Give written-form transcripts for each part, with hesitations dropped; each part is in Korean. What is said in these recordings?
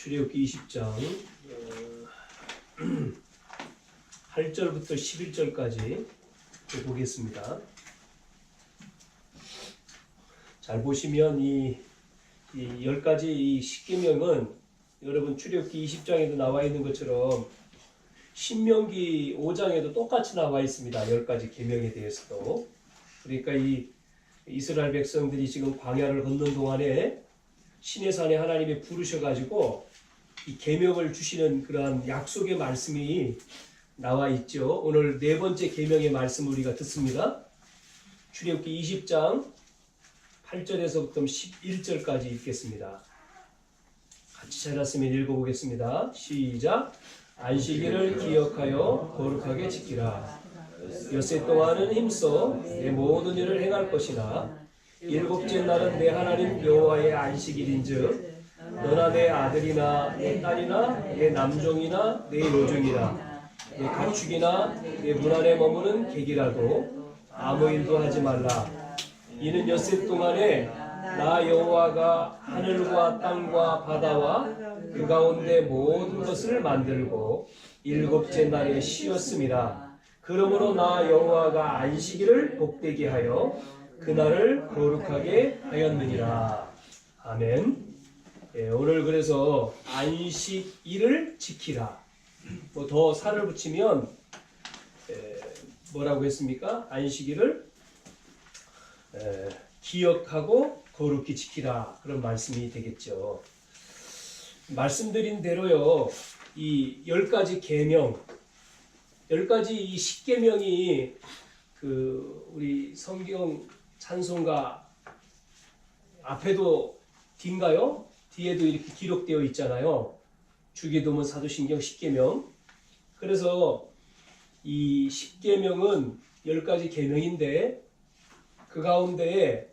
출애굽기 20장 8절부터 11절까지 보겠습니다. 잘 보시면 이 10가지 이 십계명은 여러분 출애굽기 20장에도 나와 있는 것처럼 신명기 5장에도 똑같이 나와 있습니다. 10가지 계명에 대해서도. 그러니까 이 이스라엘 백성들이 지금 광야를 걷는 동안에 시내산에 하나님이 부르셔가지고 이 계명을 주시는 그러한 약속의 말씀이 나와 있죠. 오늘 네 번째 계명의 말씀을 우리가 듣습니다. 출애굽기 20장 8절에서부터 11절까지 읽겠습니다. 같이 찾았으면 읽어보겠습니다. 시작. 안식일을 기억하여 거룩하게 지키라. 엿새 동안은 힘써 내 모든 일을 행할 것이나 일곱째 날은 내 하나님 여호와의 안식일인즉 너나 내 아들이나 내 딸이나 내 남종이나 내 여종이나 내 가축이나 내 문 안에 머무는 객이라도 아무 일도 하지 말라. 이는 엿새 동안에 나 여호와가 하늘과 땅과 바다와 그 가운데 모든 것을 만들고 일곱째 날에 쉬었음이라. 그러므로 나 여호와가 안식일을 복되게 하여 그날을 거룩하게 하였느니라. 아멘. 오늘 그래서 안식일을 지키라. 뭐 더 살을 붙이면 뭐라고 했습니까? 안식일을 기억하고 거룩히 지키라. 그런 말씀이 되겠죠. 말씀드린 대로요. 이 10가지 계명, 10가지 이 십계명이 우리 성경 찬송가 앞에도 뒤인가요? 뒤에도 이렇게 기록되어 있잖아요. 주기도문, 사도신경, 십계명. 그래서 이 십계명은 10가지 계명인데 그 가운데에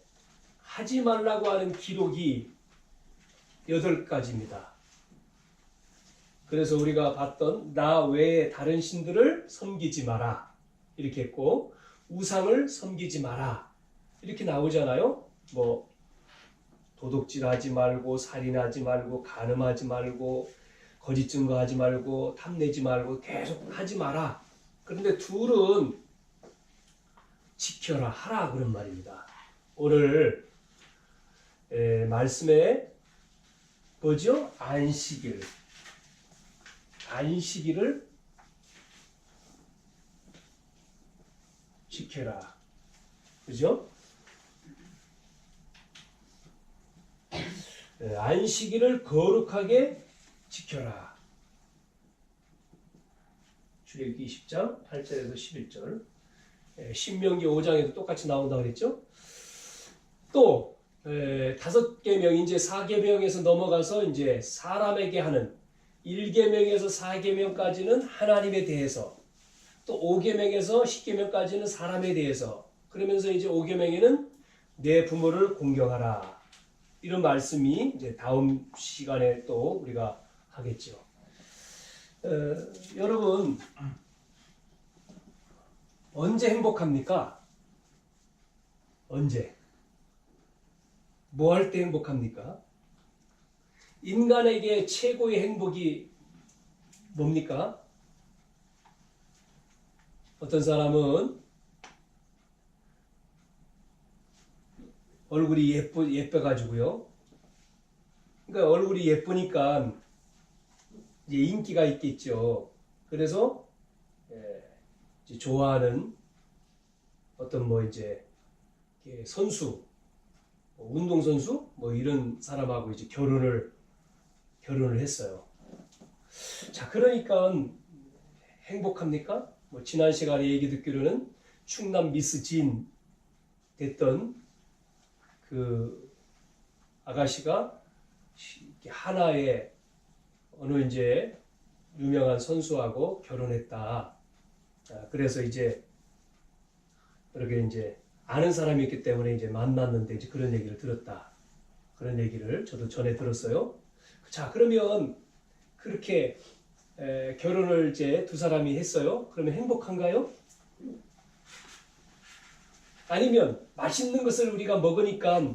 하지 말라고 하는 기록이 8가지입니다. 그래서 우리가 봤던 나 외에 다른 신들을 섬기지 마라 이렇게 했고, 우상을 섬기지 마라 이렇게 나오잖아요. 뭐 도둑질하지 말고, 살인하지 말고, 간음하지 말고, 거짓 증거하지 말고, 탐내지 말고, 계속 하지 마라. 그런데 둘은 지켜라, 하라 그런 말입니다. 오늘 말씀에 뭐죠? 안식일을 지켜라. 그죠? 안식일을 거룩하게 지켜라. 출애굽기 20장 8절에서 11절. 신명기 5장에도 똑같이 나온다고 그랬죠. 또 5계명, 이제 4계명에서 넘어가서 이제 사람에게 하는 1계명에서 4계명까지는 하나님에 대해서, 또 5계명에서 10계명까지는 사람에 대해서, 그러면서 이제 5계명에는 내 부모를 공경하라. 이런 말씀이 이제 다음 시간에 또 우리가 하겠죠. 여러분, 언제 행복합니까? 언제? 뭐 할 때 행복합니까? 인간에게 최고의 행복이 뭡니까? 어떤 사람은 얼굴이 예뻐가지고요. 그러니까 얼굴이 예쁘니까 이제 인기가 있겠죠. 그래서 이제 좋아하는 어떤 뭐 이제 선수, 운동선수 뭐 이런 사람하고 이제 결혼을 했어요. 자, 그러니까 행복합니까? 뭐 지난 시간에 얘기 듣기로는 충남 미스 진 됐던 그 아가씨가 하나의 어느 이제 유명한 선수하고 결혼했다. 그래서 이제 그렇게 이제 아는 사람이 있기 때문에 이제 만났는데 이제 그런 얘기를 들었다. 그런 얘기를 저도 전에 들었어요. 자, 그러면 그렇게 결혼을 이제 두 사람이 했어요. 그러면 행복한가요? 아니면 맛있는 것을 우리가 먹으니까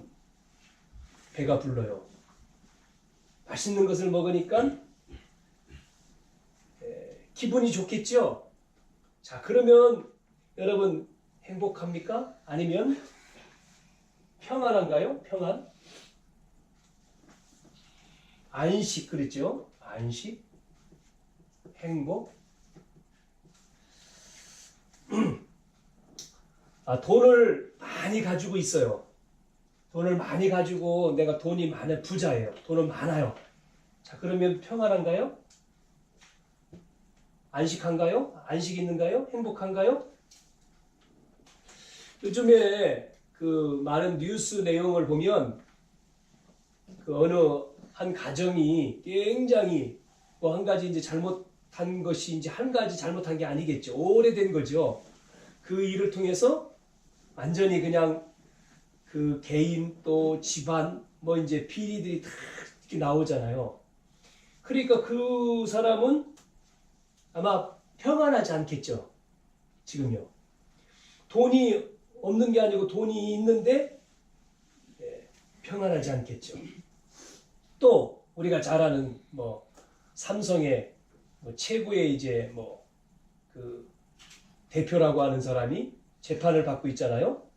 배가 불러요. 맛있는 것을 먹으니까 기분이 좋겠죠? 자, 그러면 여러분 행복합니까? 아니면 평안한가요? 평안? 안식 그랬죠? 안식? 행복? 돈을 많이 가지고 있어요. 돈을 많이 가지고 내가 돈이 많은 부자예요. 돈은 많아요. 자, 그러면 평안한가요? 안식한가요? 안식 있는가요? 행복한가요? 요즘에 그 많은 뉴스 내용을 보면 그 어느 한 가정이 굉장히 뭐 한 가지 이제 잘못한 것이 이제 한 가지 잘못한 게 아니겠죠. 오래된 거죠. 그 일을 통해서 완전히 그냥 그 개인 또 집안 뭐 이제 비리들이 다 이렇게 나오잖아요. 그러니까 그 사람은 아마 평안하지 않겠죠. 지금요. 돈이 없는 게 아니고 돈이 있는데 평안하지 않겠죠. 또 우리가 잘 아는 뭐 삼성의 뭐 최고의 이제 뭐 그 대표라고 하는 사람이 재판을 받고 있잖아요.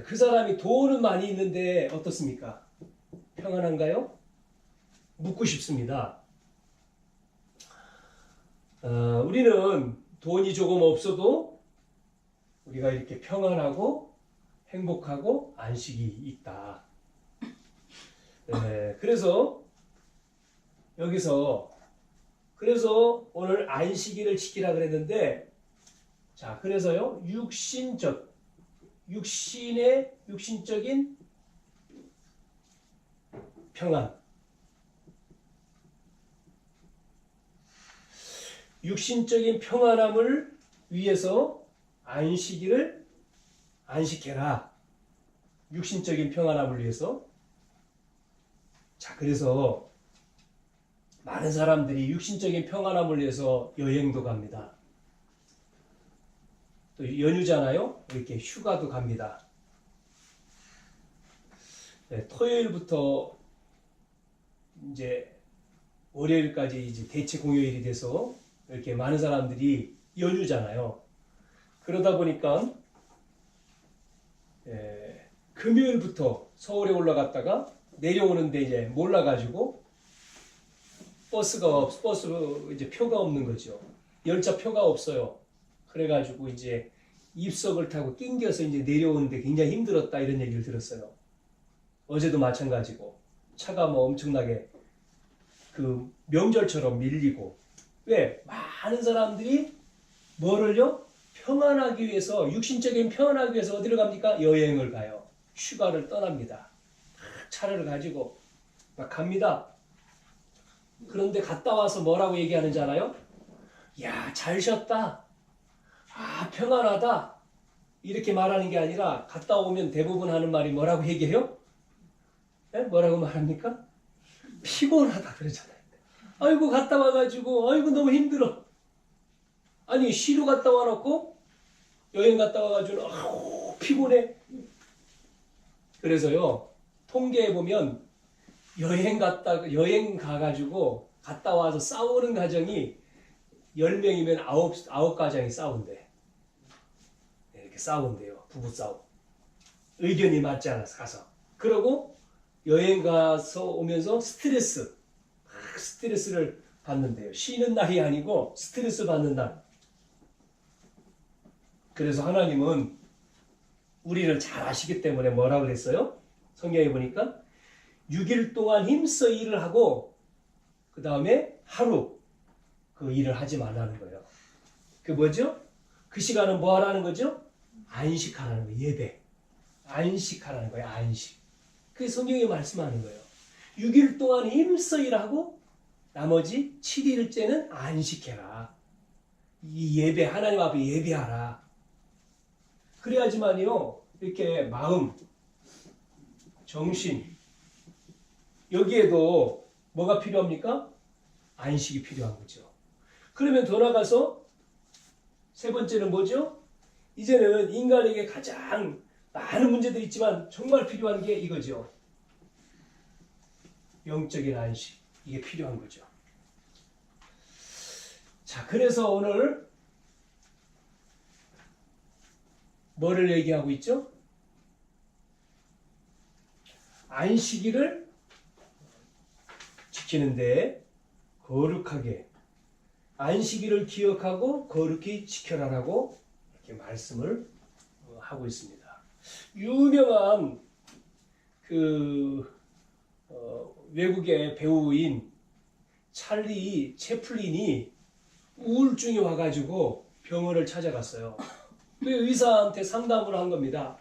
그 사람이 돈은 많이 있는데 어떻습니까? 평안한가요? 묻고 싶습니다. 우리는 돈이 조금 없어도 우리가 이렇게 평안하고 행복하고 안식이 있다. 그래서 여기서 오늘 안식일을 지키라 그랬는데, 자, 그래서요, 육신적인 평안. 육신적인 평안함을 위해서 안식일을 안식해라. 육신적인 평안함을 위해서. 자, 그래서 많은 사람들이 육신적인 평안함을 위해서 여행도 갑니다. 또 연휴잖아요. 이렇게 휴가도 갑니다. 토요일부터 이제 월요일까지 이제 대체 공휴일이 돼서 이렇게 많은 사람들이 연휴잖아요. 그러다 보니까 금요일부터 서울에 올라갔다가 내려오는데 이제 몰라가지고 버스 이제 표가 없는 거죠. 열차 표가 없어요. 그래가지고 이제 입석을 타고 낑겨서 이제 내려오는데 굉장히 힘들었다 이런 얘기를 들었어요. 어제도 마찬가지고 차가 뭐 엄청나게 그 명절처럼 밀리고. 왜? 많은 사람들이 뭐를요? 평안하기 위해서, 육신적인 평안하기 위해서 어디를 갑니까? 여행을 가요. 휴가를 떠납니다. 차를 가지고 막 갑니다. 그런데 갔다 와서 뭐라고 얘기하는지 알아요? 야, 잘 쉬었다. 아, 평안하다. 이렇게 말하는 게 아니라 갔다 오면 대부분 하는 말이 뭐라고 얘기해요? 네? 뭐라고 말합니까? 피곤하다 그러잖아요. 아이고 갔다 와가지고 아이고 너무 힘들어. 아니 쉬러 갔다 와놓고 여행 갔다 와가지고 아우 피곤해. 그래서요 통계에 보면 여행 가가지고 갔다 와서 싸우는 가정이 10명이면 9가정이 싸운대. 이렇게 싸운대요. 부부싸움. 의견이 맞지 않아서 가서. 그러고 여행 가서 오면서 스트레스를 받는데요. 쉬는 날이 아니고 스트레스 받는 날. 그래서 하나님은 우리를 잘 아시기 때문에 뭐라고 그랬어요? 성경에 보니까 6일 동안 힘써 일을 하고 그 다음에 하루 그 일을 하지 말라는 거예요. 그 뭐죠? 그 시간은 뭐 하라는 거죠? 안식하라는 거예요. 예배. 안식하라는 거예요. 안식. 그게 성경이 말씀하는 거예요. 6일 동안 힘써 일하고 나머지 7일째는 안식해라. 이 예배, 하나님 앞에 예배하라. 그래야지만요, 이렇게 마음, 정신, 여기에도 뭐가 필요합니까? 안식이 필요한 거죠. 그러면 더 나가서 세 번째는 뭐죠? 이제는 인간에게 가장 많은 문제들이 있지만 정말 필요한 게 이거죠. 영적인 안식. 이게 필요한 거죠. 자, 그래서 오늘 뭐를 얘기하고 있죠? 안식일을 지키는데 거룩하게, 안식일을 기억하고 거룩히 지켜라라고 이렇게 말씀을 하고 있습니다. 유명한 외국의 배우인 찰리 채플린이 우울증이 와가지고 병원을 찾아갔어요. 그 의사한테 상담을 한 겁니다.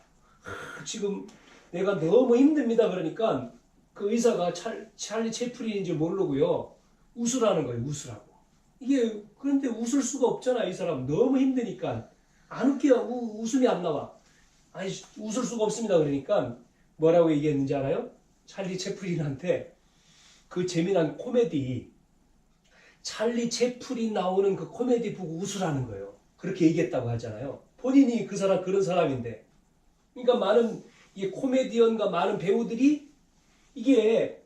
지금 내가 너무 힘듭니다. 그러니까 그 의사가 찰리 채플린인지 모르고요. 웃으라는 거예요. 웃으라고. 이게 그런데 웃을 수가 없잖아. 이 사람 너무 힘드니까 안 웃겨. 웃음이 안 나와. 아니 웃을 수가 없습니다. 그러니까 뭐라고 얘기했는지 알아요? 찰리 채플린한테 그 재미난 코미디, 찰리 채플린 나오는 그 코미디 보고 웃으라는 거예요. 그렇게 얘기했다고 하잖아요. 본인이 그 사람 그런 사람인데. 그러니까 많은 이 코미디언과 많은 배우들이 이게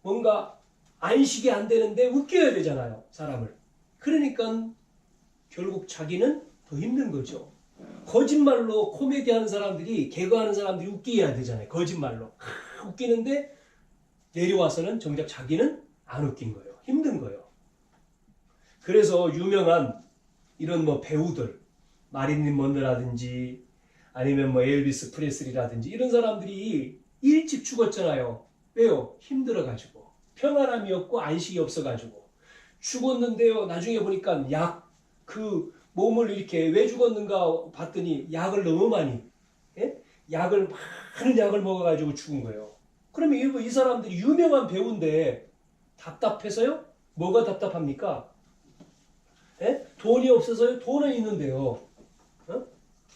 뭔가 안식이 안 되는데 웃겨야 되잖아요. 사람을. 그러니까 결국 자기는 더 힘든 거죠. 거짓말로 코미디 하는 사람들이, 개그하는 사람들이 웃기게 해야 되잖아요. 거짓말로. 웃기는데 내려와서는 정작 자기는 안 웃긴 거예요. 힘든 거예요. 그래서 유명한 이런 뭐 배우들, 마릴린 먼로라든지 아니면 뭐 엘비스 프레슬리라든지 이런 사람들이 일찍 죽었잖아요. 왜요? 힘들어가지고. 평안함이 없고 안식이 없어가지고. 죽었는데요. 나중에 보니까 몸을 이렇게 왜 죽었는가 봤더니 약을 너무 많이, 예? 많은 약을 먹어가지고 죽은 거예요. 그러면 이 사람들이 유명한 배우인데 답답해서요? 뭐가 답답합니까? 예? 돈이 없어서요? 돈은 있는데요. 어?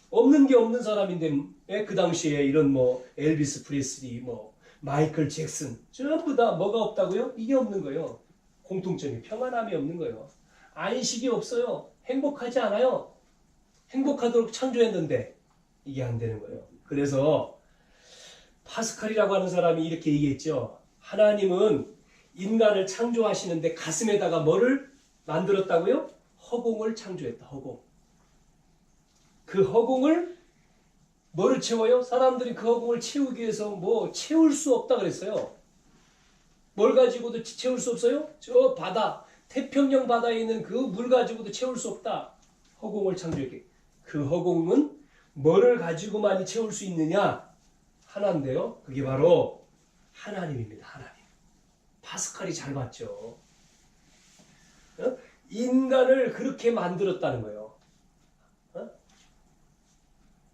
없는 게 없는 사람인데, 예? 그 당시에 이런 뭐 엘비스 프레슬리, 뭐 마이클 잭슨 전부 다 뭐가 없다고요? 이게 없는 거예요. 공통점이 평안함이 없는 거예요. 안식이 없어요. 행복하지 않아요. 행복하도록 창조했는데 이게 안 되는 거예요. 그래서 파스칼이라고 하는 사람이 이렇게 얘기했죠. 하나님은 인간을 창조하시는데 가슴에다가 뭐를 만들었다고요? 허공을 창조했다. 허공. 그 허공을 뭐를 채워요? 사람들이 그 허공을 채우기 위해서 뭐 채울 수 없다 그랬어요. 뭘 가지고도 채울 수 없어요? 저 바다, 태평양 바다에 있는 그 물 가지고도 채울 수 없다. 허공을 창조했기. 그 허공은 뭐를 가지고만이 채울 수 있느냐? 하나인데요. 그게 바로 하나님입니다. 하나님. 파스칼이 잘 봤죠. 인간을 그렇게 만들었다는 거예요.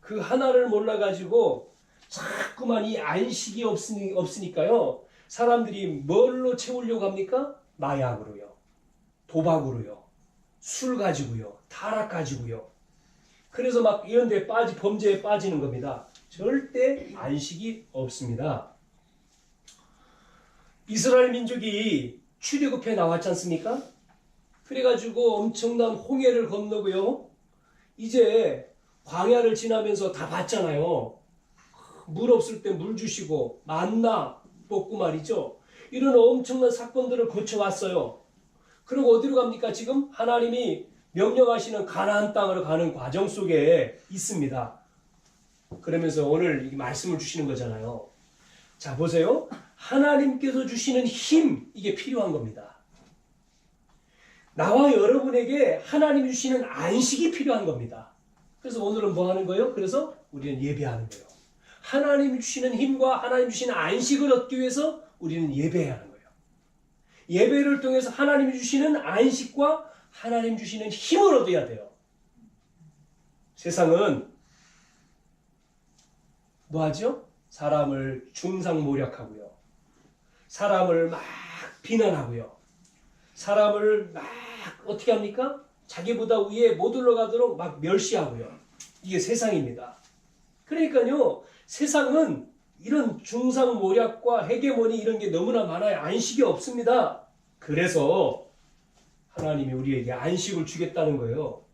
그 하나를 몰라가지고 자꾸만 이 안식이 없으니까요. 사람들이 뭘로 채우려고 합니까? 마약으로요. 도박으로요. 술 가지고요. 타락 가지고요. 그래서 막 이런 데 범죄에 빠지는 겁니다. 절대 안식이 없습니다. 이스라엘 민족이 출애굽해 나왔지 않습니까? 그래가지고 엄청난 홍해를 건너고요. 이제 광야를 지나면서 다 봤잖아요. 물 없을 때 물 주시고 만나 먹고 말이죠. 이런 엄청난 사건들을 거쳐왔어요. 그리고 어디로 갑니까? 지금 하나님이 명령하시는 가나안 땅으로 가는 과정 속에 있습니다. 그러면서 오늘 이 말씀을 주시는 거잖아요. 자, 보세요. 하나님께서 주시는 힘, 이게 필요한 겁니다. 나와 여러분에게 하나님이 주시는 안식이 필요한 겁니다. 그래서 오늘은 뭐 하는 거예요? 그래서 우리는 예배하는 거예요. 하나님이 주시는 힘과 하나님 주시는 안식을 얻기 위해서 우리는 예배해야 하는 거예요. 예배를 통해서 하나님이 주시는 안식과 하나님 주시는 힘을 얻어야 돼요. 세상은 뭐 하죠? 사람을 중상모략하고요. 사람을 막 비난하고요. 사람을 막 어떻게 합니까? 자기보다 위에 못 올라가도록 막 멸시하고요. 이게 세상입니다. 그러니까요. 세상은 이런 중상모략과 헤게모니 이런 게 너무나 많아요. 안식이 없습니다. 그래서 하나님이 우리에게 안식을 주겠다는 거예요.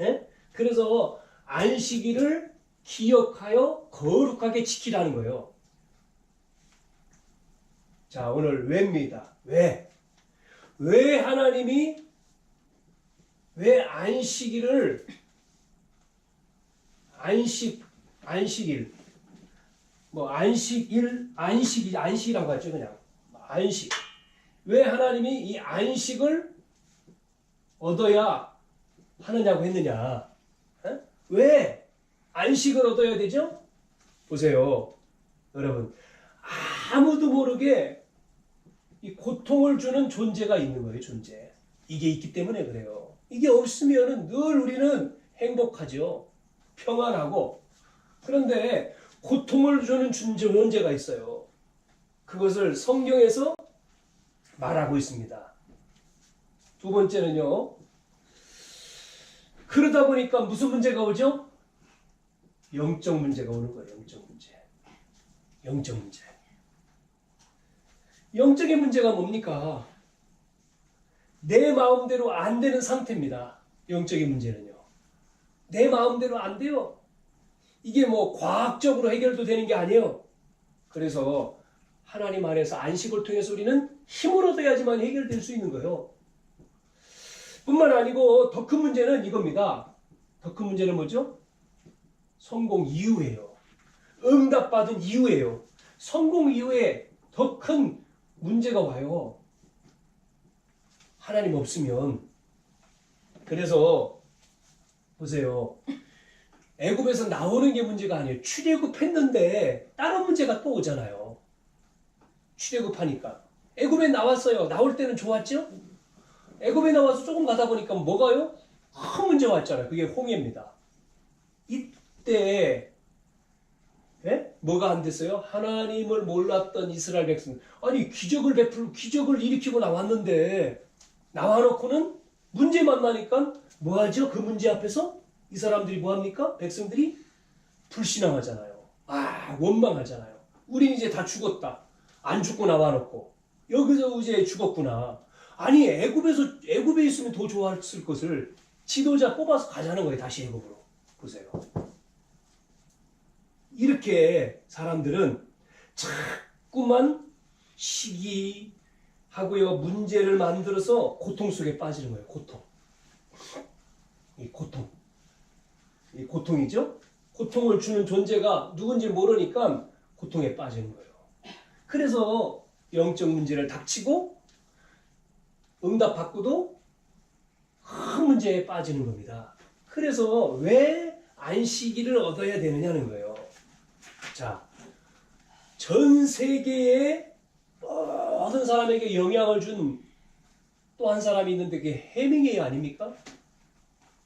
예? 그래서 안식일을 기억하여 거룩하게 지키라는 거예요. 자, 오늘 왜입니다. 왜? 왜 하나님이 왜 안식일을 안식일 뭐 안식이라고 하죠. 그냥 안식. 왜 하나님이 이 안식을 얻어야 하느냐고 했느냐? 에? 왜 안식을 얻어야 되죠? 보세요, 여러분. 아무도 모르게 이 고통을 주는 존재가 있는 거예요. 존재. 이게 있기 때문에 그래요. 이게 없으면은 늘 우리는 행복하죠. 평안하고. 그런데 고통을 주는 존재가 있어요. 그것을 성경에서 말하고 있습니다. 두 번째는요. 그러다 보니까 무슨 문제가 오죠? 영적 문제가 오는 거예요. 영적 문제. 영적 문제. 영적인 문제가 뭡니까? 내 마음대로 안 되는 상태입니다. 영적인 문제는요. 내 마음대로 안 돼요. 이게 뭐 과학적으로 해결도 되는 게 아니에요. 그래서 하나님 안에서 안식을 통해서 우리는 힘을 얻어야지만 해결될 수 있는 거예요. 뿐만 아니고 더 큰 문제는 이겁니다. 더 큰 문제는 뭐죠? 성공 이후예요. 응답받은 이후예요. 성공 이후에 더 큰 문제가 와요. 하나님 없으면. 그래서 보세요. 애굽에서 나오는 게 문제가 아니에요. 출애굽했는데 다른 문제가 또 오잖아요. 출애굽하니까. 애굽에 나왔어요. 나올 때는 좋았죠? 애굽에 나와서 조금 가다 보니까 뭐가요? 큰 문제 왔잖아요. 그게 홍해입니다. 이때 뭐가 안 됐어요? 하나님을 몰랐던 이스라엘 백성. 아니 기적을 일으키고 나왔는데 나와놓고는 문제 만나니까 뭐하죠? 그 문제 앞에서 이 사람들이 뭐합니까? 백성들이 불신앙하잖아요. 원망하잖아요. 우린 이제 다 죽었다. 안 죽고 나와놓고 여기서 이제 죽었구나. 아니 애굽에 있으면 더 좋았을 것을 지도자 뽑아서 가자는 거예요. 다시 애굽으로. 보세요. 이렇게 사람들은 자꾸만 시기하고요. 문제를 만들어서 고통 속에 빠지는 거예요. 고통. 이 고통이죠. 고통을 주는 존재가 누군지 모르니까 고통에 빠지는 거예요. 그래서 영적 문제를 닥치고 응답받고도 큰 문제에 빠지는 겁니다. 그래서 왜 안식일을 얻어야 되느냐는 거예요. 자, 전 세계의 모든 사람에게 영향을 준 또 한 사람이 있는데 그게 해밍웨이 아닙니까?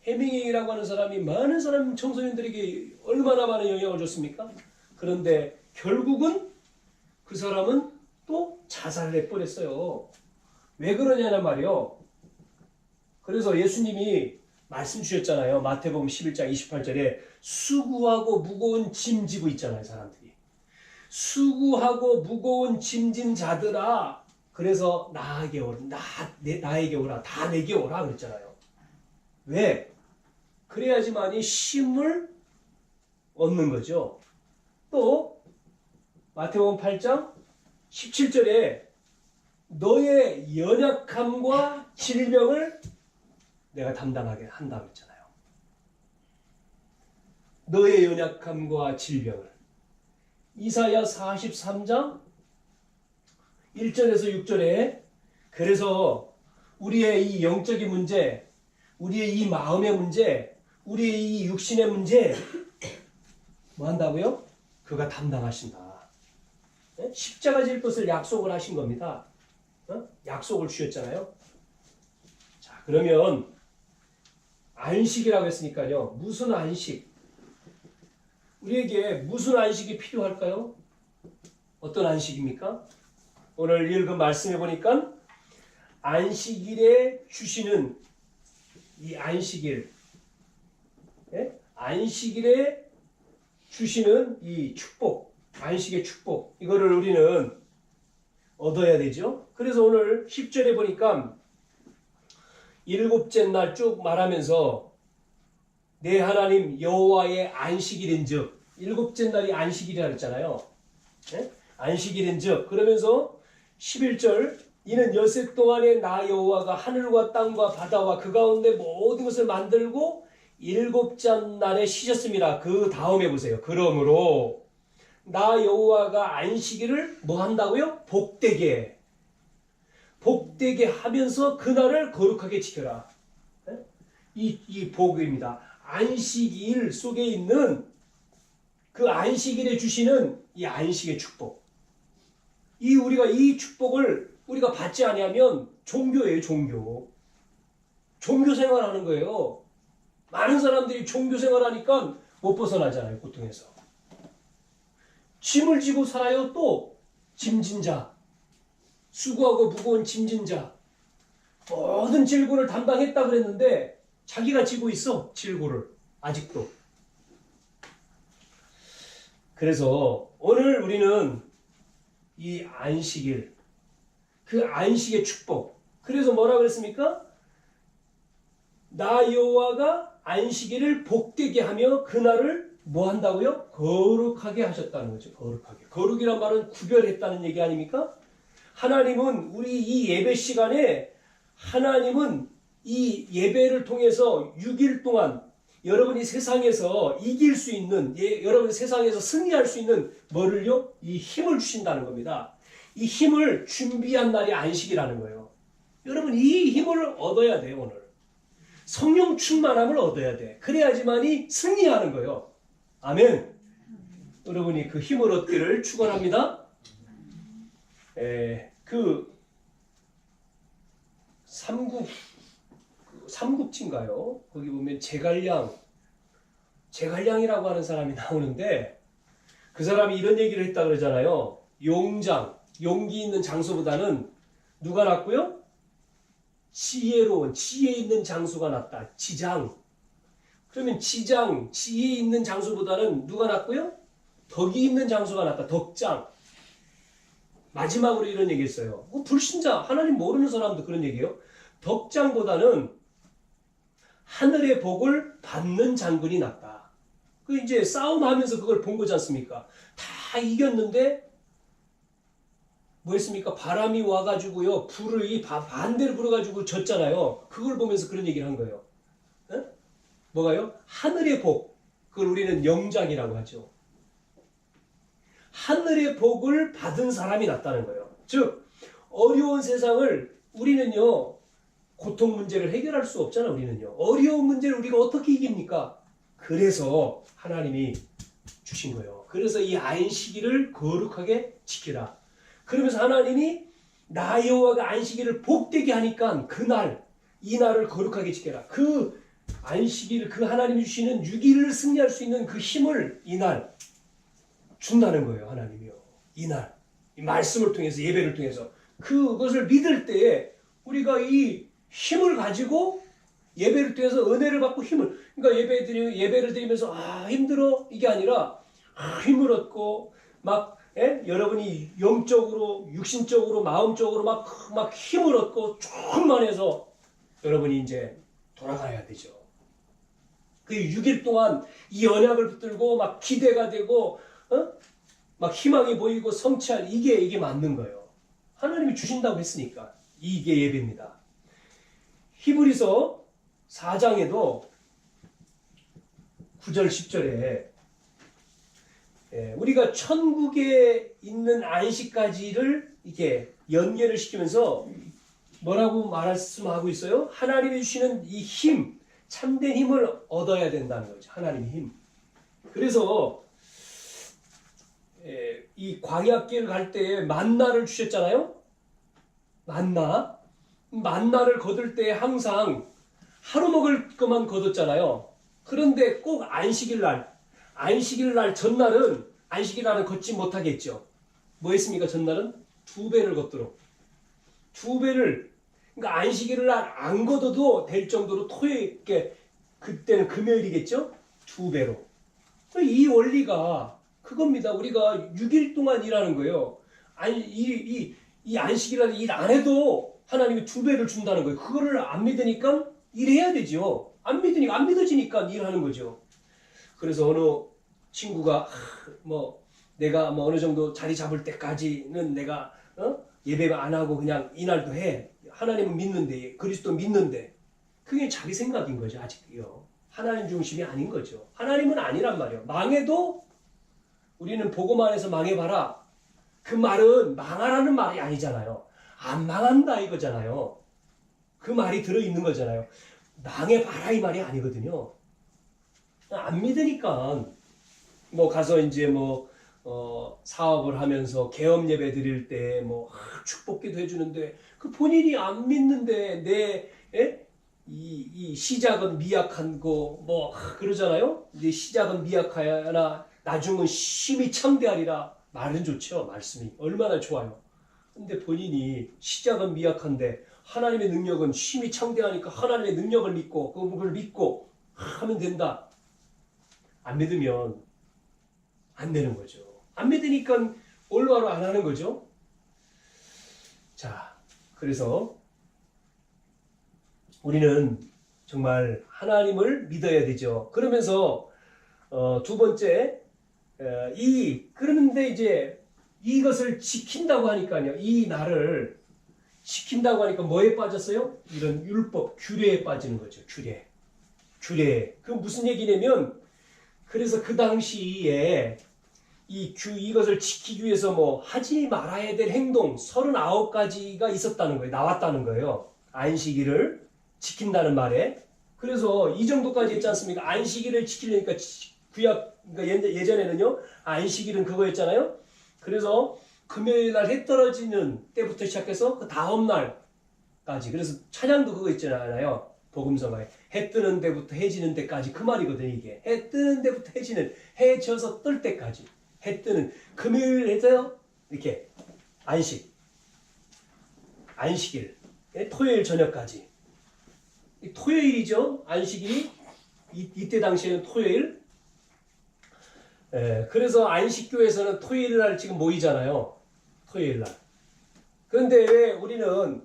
해밍웨이라고 하는 사람이 많은 사람 청소년들에게 얼마나 많은 영향을 줬습니까? 그런데 결국은 그 사람은 또 자살을 해버렸어요. 왜 그러냐는 말이요. 그래서 예수님이 말씀 주셨잖아요. 마태복음 11장 28절에 수고하고 무거운 짐 지고 있잖아요. 사람들이. 수고하고 무거운 짐진 자들아. 그래서 나에게 오라. 다 내게 오라 그랬잖아요. 왜? 그래야지만이 쉼을 얻는 거죠. 또 마태복음 8장 17절에 너의 연약함과 질병을 내가 담당하게 한다고 했잖아요. 너의 연약함과 질병을. 이사야 43장 1절에서 6절에 그래서 우리의 이 영적인 문제, 우리의 이 마음의 문제, 우리의 이 육신의 문제 뭐 한다고요? 그가 담당하신다. 십자가 질 것을 약속을 하신 겁니다. 약속을 주셨잖아요. 자, 그러면 안식이라고 했으니까요. 무슨 안식? 우리에게 무슨 안식이 필요할까요? 어떤 안식입니까? 오늘 읽은 말씀해 보니까 안식일에 주시는 이 안식일에 주시는 이 축복, 안식의 축복, 이거를 우리는 얻어야 되죠. 그래서 오늘 10절에 보니까 일곱째 날 쭉 말하면서 내 하나님 여호와의 안식일인즉 일곱째 날이 안식일이라 그랬잖아요. 안식일인즉 그러면서 11절 이는 엿새 동안에 나 여호와가 하늘과 땅과 바다와 그 가운데 모든 것을 만들고 일곱째 날에 쉬셨습니다. 그 다음에 보세요. 그러므로 나 여호와가 안식일을 뭐 한다고요? 복되게 하면서 그날을 거룩하게 지켜라. 이 복입니다. 안식일 속에 있는 그 안식일에 주시는 이 안식의 축복. 우리가 이 축복을 우리가 받지 아니하면 종교예요, 종교. 종교 생활하는 거예요. 많은 사람들이 종교 생활하니까 못 벗어나잖아요, 고통에서. 짐을 지고 살아요. 또 짐진 자, 수고하고 무거운 짐진 자, 모든 질고를 담당했다 그랬는데 자기가 지고 있어, 질고를 아직도. 그래서 오늘 우리는 이 안식일, 그 안식의 축복. 그래서 뭐라 그랬습니까? 나 여호와가 안식일을 복되게 하며 그날을 뭐 한다고요? 거룩하게 하셨다는 거죠. 거룩하게. 거룩이란 말은 구별했다는 얘기 아닙니까? 하나님은 우리 이 예배 시간에 하나님은 이 예배를 통해서 6일 동안 여러분이 세상에서 이길 수 있는, 여러분이 세상에서 승리할 수 있는 뭐를요? 이 힘을 주신다는 겁니다. 이 힘을 준비한 날이 안식이라는 거예요. 여러분 이 힘을 얻어야 돼요. 오늘 성령 충만함을 얻어야 돼. 그래야지만이 승리하는 거예요. 아멘. 여러분이 그 힘을 얻기를 축원합니다. 그 삼국지인가요? 거기 보면 제갈량이라고 하는 사람이 나오는데 그 사람이 이런 얘기를 했다 그러잖아요. 용기 있는 장소보다는 누가 낫고요? 지혜로운, 지혜 있는 장소가 낫다. 지장. 그러면 지혜 있는 장소보다는 누가 낫고요? 덕이 있는 장소가 낫다. 덕장. 마지막으로 이런 얘기 했어요. 불신자, 하나님 모르는 사람도 그런 얘기예요. 덕장보다는 하늘의 복을 받는 장군이 낫다. 그 이제 싸움하면서 그걸 본 거지 않습니까? 다 이겼는데 뭐 했습니까? 바람이 와가지고요, 불을 반대로 불어가지고 졌잖아요. 그걸 보면서 그런 얘기를 한 거예요. 에? 뭐가요? 하늘의 복. 그걸 우리는 영장이라고 하죠. 하늘의 복을 받은 사람이 낫다는 거예요. 즉, 어려운 세상을 우리는요, 고통 문제를 해결할 수 없잖아, 우리는요. 어려운 문제를 우리가 어떻게 이깁니까? 그래서 하나님이 주신 거예요. 그래서 이 안식일을 거룩하게 지키라. 그러면서 하나님이 나 여호와가 안식일을 복되게 하니까 이 날을 거룩하게 지켜라. 그 안식일, 그 하나님이 주시는 6일을 승리할 수 있는 그 힘을 이날 준다는 거예요. 하나님이요. 이날 이 말씀을 통해서, 예배를 통해서 그것을 믿을 때에 우리가 이 힘을 가지고 예배를 통해서 은혜를 받고 힘을, 그러니까 예배를 드리면서 힘들어 이게 아니라 힘을 얻고 막 여러분이 영적으로, 육신적으로, 마음적으로 막 힘을 얻고 충만해서 여러분이 이제 돌아가야 되죠. 그 6일 동안 이 언약을 붙들고 막 기대가 되고 막 희망이 보이고 성취할 이게 맞는 거예요. 하나님이 주신다고 했으니까 이게 예배입니다. 히브리서 4장에도 9절 10절에 우리가 천국에 있는 안식까지를 이렇게 연계를 시키면서 뭐라고 말씀하고 있어요? 하나님이 주시는 이 힘, 참된 힘을 얻어야 된다는 거죠. 하나님의 힘. 그래서 이 광야길 갈 때 만나를 주셨잖아요. 만나를 거둘 때 항상 하루 먹을 것만 거뒀잖아요. 그런데 꼭 안식일 날 전날은 안식일 날은 걷지 못하겠죠. 뭐 했습니까? 전날은 2배를 걷도록. 2배를, 그러니까 안식일 날 안 걷어도 될 정도로 그때는 금요일이겠죠? 2배로. 이 원리가 그겁니다. 우리가 6일 동안 일하는 거예요. 이 안식일 날 일 안 해도 하나님이 2배를 준다는 거예요. 그거를 안 믿으니까 일해야 되죠. 안 믿어지니까 일하는 거죠. 그래서 어느 친구가 내가 어느 정도 자리 잡을 때까지는 내가 예배가 안 하고 그냥 이날도 해. 하나님은 믿는데, 그리스도 믿는데. 그게 자기 생각인 거죠, 아직요. 하나님 중심이 아닌 거죠. 하나님은 아니란 말이에요. 망해도 우리는 복음 안에서 망해봐라. 그 말은 망하라는 말이 아니잖아요. 안 망한다 이거잖아요. 그 말이 들어있는 거잖아요. 망해봐라 이 말이 아니거든요. 안 믿으니까 뭐 가서 이제 뭐 사업을 하면서 개업 예배 드릴 때 뭐 축복기도 해주는데 그 본인이 안 믿는데 이 시작은 미약한 거 뭐 그러잖아요. 이제 시작은 미약하나 나중은 심히 창대하리라. 말은 좋죠. 말씀이 얼마나 좋아요. 근데 본인이 시작은 미약한데 하나님의 능력은 심히 창대하니까 하나님의 능력을 믿고 그걸 믿고 하면 된다. 안 믿으면 안 되는 거죠. 안 믿으니까 올바로 안 하는 거죠. 자, 그래서 우리는 정말 하나님을 믿어야 되죠. 그러면서 두 번째 그런데 이제 이것을 지킨다고 하니까요. 이 날을 지킨다고 하니까 뭐에 빠졌어요? 이런 율법, 규례에 빠지는 거죠. 규례. 그 무슨 얘기냐면 그래서 그 당시에 이것을 지키기 위해서 뭐 하지 말아야 될 행동 39가지가 있었다는 거예요. 나왔다는 거예요. 안식일을 지킨다는 말에. 그래서 이 정도까지 했지 않습니까? 안식일을 지키려니까 그러니까 예전에는요. 안식일은 그거였잖아요. 그래서 금요일 날 해 떨어지는 때부터 시작해서 그 다음 날까지. 그래서 찬양도 그거 있잖아요. 복음성가에 해 뜨는 데부터 해 지는 데까지 그 말이거든요. 이게 해 뜨는 데부터 해 지는 해 져서 뜰 때까지 해 뜨는 금요일 해서요. 이렇게 안식일 토요일 저녁까지 토요일이죠. 안식일이 이때 당시에는 토요일. 그래서 안식교에서는 토요일 날 지금 모이잖아요. 토요일 날. 그런데 왜 우리는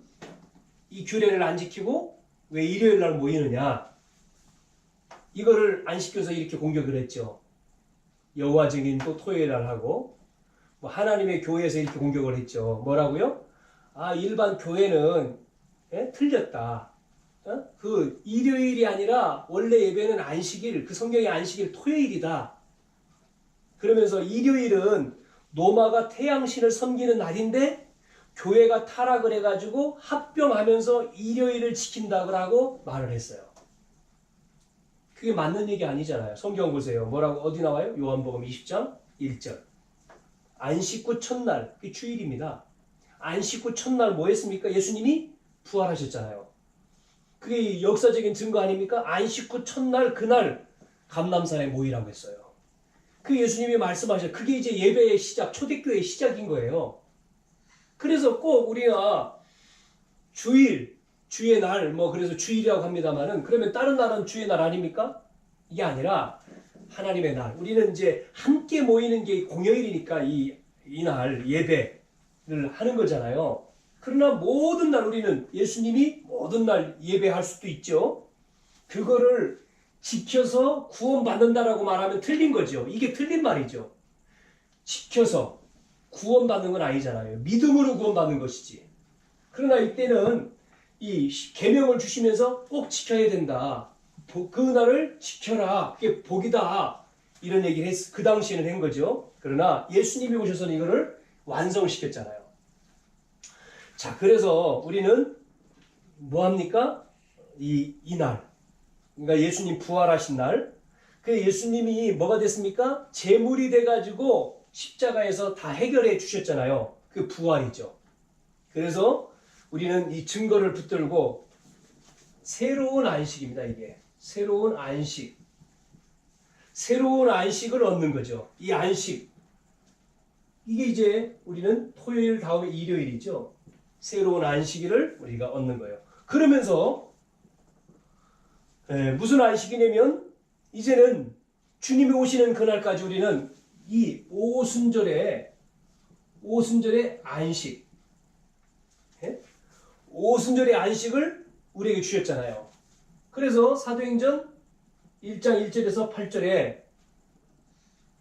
이 규례를 안 지키고 왜 일요일 날 모이느냐? 이거를 안식교에서 이렇게 공격을 했죠. 여호와 증인도 토요일 날 하고 뭐 하나님의 교회에서 이렇게 공격을 했죠. 뭐라고요? 일반 교회는 틀렸다. 그 일요일이 아니라 원래 예배는 안식일, 그 성경의 안식일 토요일이다. 그러면서 일요일은 노마가 태양신을 섬기는 날인데 교회가 타락을 해가지고 합병하면서 일요일을 지킨다고 하고 말을 했어요. 그게 맞는 얘기 아니잖아요. 성경 보세요. 뭐라고 어디 나와요? 요한복음 20장 1절. 안식 후 첫날, 그게 주일입니다. 안식 후 첫날 뭐 했습니까? 예수님이 부활하셨잖아요. 그게 역사적인 증거 아닙니까? 안식 후 첫날 그날 감람산에 모이라고 했어요. 그 예수님이 말씀하셨어요. 그게 이제 예배의 시작, 초대교회의 시작인 거예요. 그래서 꼭 우리가 주의 날, 뭐 그래서 주일이라고 합니다만은 그러면 다른 날은 주의 날 아닙니까? 이게 아니라 하나님의 날. 우리는 이제 함께 모이는 게 공휴일이니까 이날 예배를 하는 거잖아요. 그러나 모든 날 우리는 예수님이 모든 날 예배할 수도 있죠. 그거를 지켜서 구원받는다라고 말하면 틀린 거죠. 이게 틀린 말이죠. 지켜서 구원받는 건 아니잖아요. 믿음으로 구원받는 것이지. 그러나 이때는 이 계명을 주시면서 꼭 지켜야 된다. 그날을 지켜라. 그게 복이다. 이런 얘기를 그 당시에는 한 거죠. 그러나 예수님이 오셔서는 이거를 완성시켰잖아요. 자, 그래서 우리는 뭐합니까? 이날. 그러니까 예수님 부활하신 날. 그 예수님이 뭐가 됐습니까? 제물이 돼가지고 십자가에서 다 해결해 주셨잖아요. 그 부활이죠. 그래서 우리는 이 증거를 붙들고 새로운 안식입니다. 이게 새로운 안식. 새로운 안식을 얻는 거죠. 이 안식. 이게 이제 우리는 토요일 다음에 일요일이죠. 새로운 안식일을 우리가 얻는 거예요. 그러면서 무슨 안식이냐면 이제는 주님이 오시는 그날까지 우리는 이 오순절의 안식, 오순절의 안식을 우리에게 주셨잖아요. 그래서 사도행전 1장 1절에서 8절에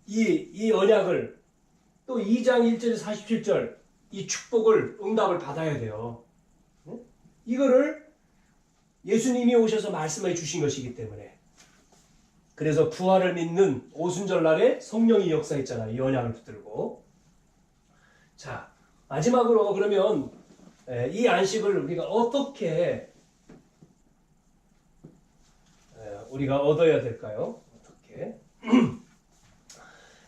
이 언약을 또 2장 1절에서 47절 이 축복을 응답을 받아야 돼요. 이거를 예수님이 오셔서 말씀해 주신 것이기 때문에. 그래서 부활을 믿는 오순절 날에 성령이 역사했잖아요. 이 언약을 붙들고. 자, 마지막으로 그러면 이 안식을 우리가 어떻게 우리가 얻어야 될까요? 어떻게?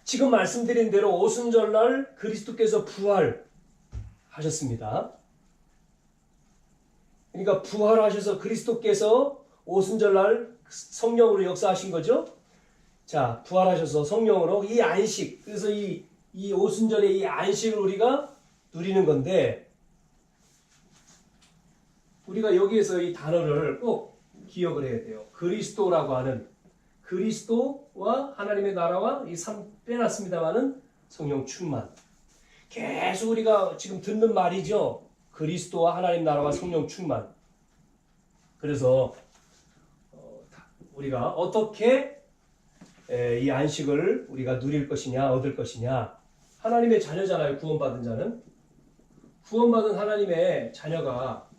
지금 말씀드린 대로 오순절 날 그리스도께서 부활하셨습니다. 그러니까 부활하셔서 그리스도께서 오순절 날 성령으로 역사하신 거죠. 자, 부활하셔서 성령으로 이 안식, 그래서 이 오순절의 이 안식을 우리가 누리는 건데, 우리가 여기에서 이 단어를 꼭 기억을 해야 돼요. 그리스도라고 하는, 그리스도와 하나님의 나라와 이 빼놨습니다만은 성령 충만. 계속 우리가 지금 듣는 말이죠. 그리스도와 하나님 나라와 성령 충만. 그래서 우리가 어떻게 이 안식을 우리가 누릴 것이냐, 얻을 것이냐. 하나님의 자녀잖아요. 구원받은 자는. 구원받은 하나님의 자녀가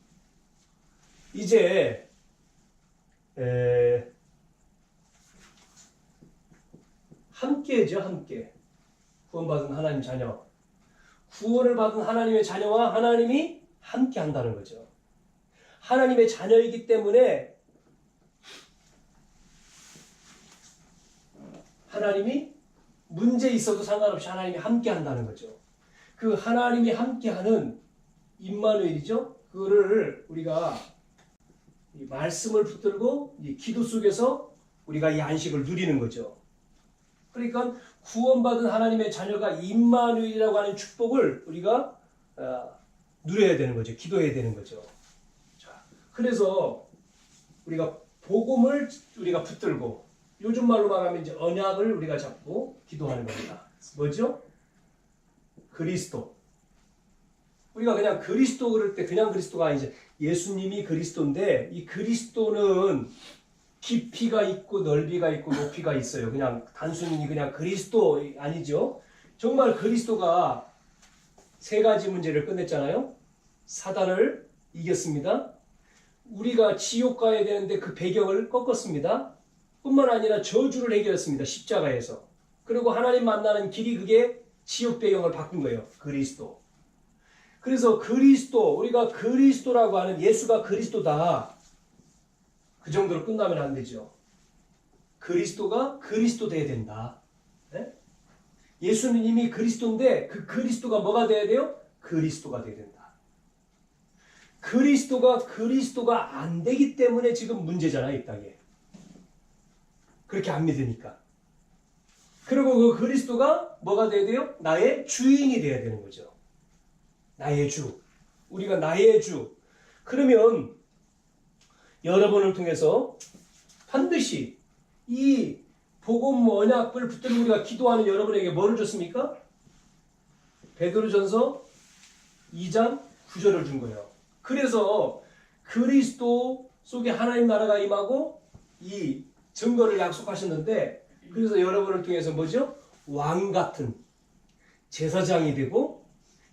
이제 함께죠. 함께. 구원받은 하나님 자녀. 구원을 받은 하나님의 자녀와 하나님이 함께 한다는 거죠. 하나님의 자녀이기 때문에 하나님이 문제 있어도 상관없이 하나님이 함께 한다는 거죠. 그 하나님이 함께하는 임마누엘이죠. 그거를 우리가 이 말씀을 붙들고 이 기도 속에서 우리가 이 안식을 누리는 거죠. 그러니까 구원받은 하나님의 자녀가 임마누엘이라고 하는 축복을 우리가 누려야 되는 거죠. 기도해야 되는 거죠. 자, 그래서 우리가 복음을 우리가 붙들고 요즘 말로 말하면 이제 언약을 우리가 잡고 기도하는 겁니다. 뭐죠? 그리스도. 우리가 그냥 그리스도 그럴 때 그냥 그리스도가 아니죠. 예수님이 그리스도인데 이 그리스도는 깊이가 있고 넓이가 있고 높이가 있어요. 그냥 단순히 그냥 그리스도 아니죠. 정말 그리스도가 세 가지 문제를 끝냈잖아요. 사단을 이겼습니다. 우리가 지옥 가야 되는데 그 배경을 꺾었습니다. 뿐만 아니라 저주를 해결했습니다. 십자가에서. 그리고 하나님 만나는 길이 그게 지옥 배경을 바꾼 거예요. 그리스도. 그래서 그리스도, 우리가 그리스도라고 하는 예수가 그리스도다. 그 정도로 끝나면 안 되죠. 그리스도가 그리스도 돼야 된다. 네? 예수는 이미 그리스도인데 그 그리스도가 뭐가 돼야 돼요? 그리스도가 돼야 된다. 그리스도가 안 되기 때문에 지금 문제잖아요. 이 땅에. 그렇게 안 믿으니까. 그리고 그 그리스도가 뭐가 돼야 돼요? 나의 주인이 돼야 되는 거죠. 나의 주. 우리가 나의 주. 그러면 여러분을 통해서 반드시 이 복음 언약을 붙들고 우리가 기도하는 여러분에게 뭐를 줬습니까? 베드로전서 2장 9절을 준 거예요. 그래서 그리스도 속에 하나님 나라가 임하고 이 증거를 약속하셨는데, 그래서 여러분을 통해서 뭐죠? 왕 같은 제사장이 되고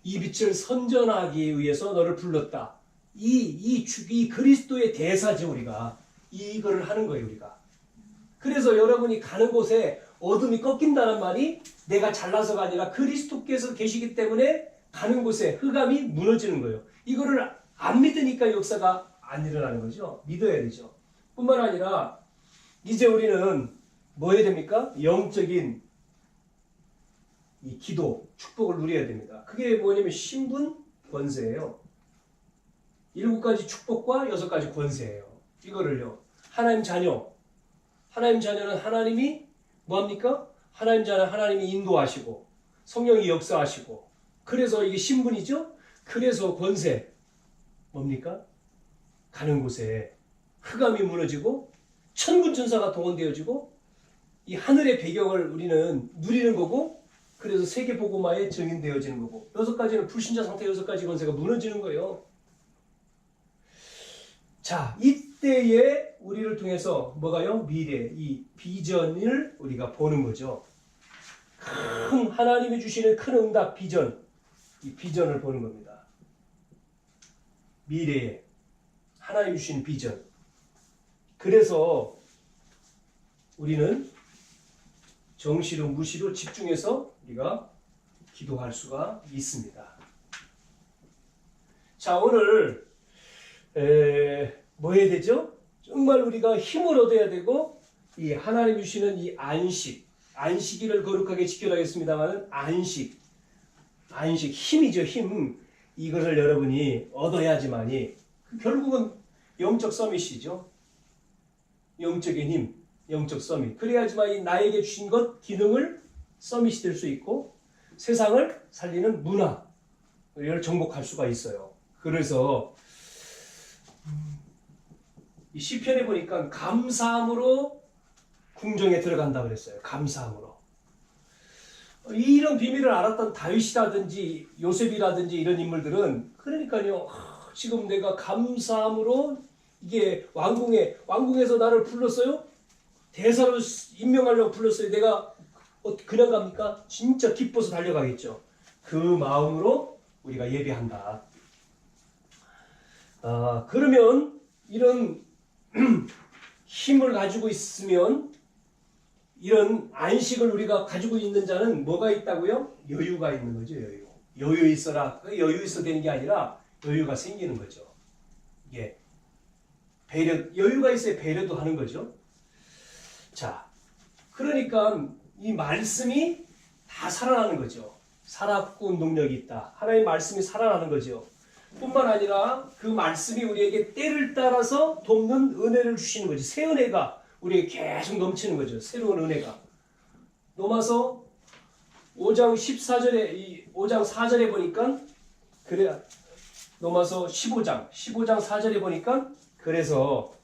이 빛을 선전하기 위해서 너를 불렀다. 이 그리스도의 대사죠. 우리가 이거를 하는 거예요. 우리가. 그래서 여러분이 가는 곳에 어둠이 꺾인다는 말이 내가 잘나서가 아니라 그리스도께서 계시기 때문에 가는 곳에 흑암이 무너지는 거예요. 이거를 안 믿으니까 역사가 안 일어나는 거죠. 믿어야 되죠. 뿐만 아니라 이제 우리는 뭐 해야 됩니까? 영적인 이 기도, 축복을 누려야 됩니다. 그게 뭐냐면 신분, 권세예요. 7가지 축복과 6가지 권세예요. 이거를요. 하나님 자녀는 하나님이 뭐합니까? 하나님 자녀는 하나님이 인도하시고 성령이 역사하시고, 그래서 이게 신분이죠. 그래서 권세 뭡니까? 가는 곳에 흑암이 무너지고 천군 천사가 동원되어지고 이 하늘의 배경을 우리는 누리는 거고, 그래서 세계 복음화에 증인되어지는 거고, 6가지는 불신자 상태 6가지 권세가 무너지는 거예요. 자, 이때에 우리를 통해서 뭐가요? 미래, 이 비전을 우리가 보는 거죠. 큰 하나님이 주시는 큰 응답 비전. 이 비전을 보는 겁니다. 미래에 하나님 주신 비전. 그래서 우리는 정시로 무시로 집중해서 우리가 기도할 수가 있습니다. 자, 오늘 뭐 해야 되죠? 정말 우리가 힘을 얻어야 되고 이 하나님 주시는 이 안식일을 거룩하게 지켜야겠습니다만 안식 힘이죠. 힘. 이것을 여러분이 얻어야지만이 결국은 영적 서밋이죠. 영적인 힘, 영적 서밋. 그래야지만 이 나에게 주신 것 기능을 서밋이 될 수 있고 세상을 살리는 문화를 정복할 수가 있어요. 그래서 이 시편에 보니까 감사함으로 궁정에 들어간다 그랬어요. 감사함으로. 이런 비밀을 알았던 다윗이라든지 요셉이라든지 이런 인물들은 그러니까요. 지금 내가 감사함으로 이게 왕궁에서 나를 불렀어요. 대사로 임명하려고 불렀어요. 내가 그냥 갑니까? 진짜 기뻐서 달려가겠죠. 그 마음으로 우리가 예배한다. 그러면 이런 힘을 가지고 있으면 이런 안식을 우리가 가지고 있는 자는 뭐가 있다고요? 여유가 있는 거죠. 여유 있어라. 여유 있어 되는 게 아니라 여유가 생기는 거죠. 예. 여유가 있어야 배려도 하는 거죠. 자, 그러니까 이 말씀이 다 살아나는 거죠. 살아있고 능력이 있다. 하나님의 말씀이 살아나는 거죠. 뿐만 아니라 그 말씀이 우리에게 때를 따라서 돕는 은혜를 주시는 거지. 새 은혜가 우리에게 계속 넘치는 거죠. 새로운 은혜가. 로마서 5장 14절에 5장 4절에 보니까 그래 로마서 15장 4절에 보니까 그래서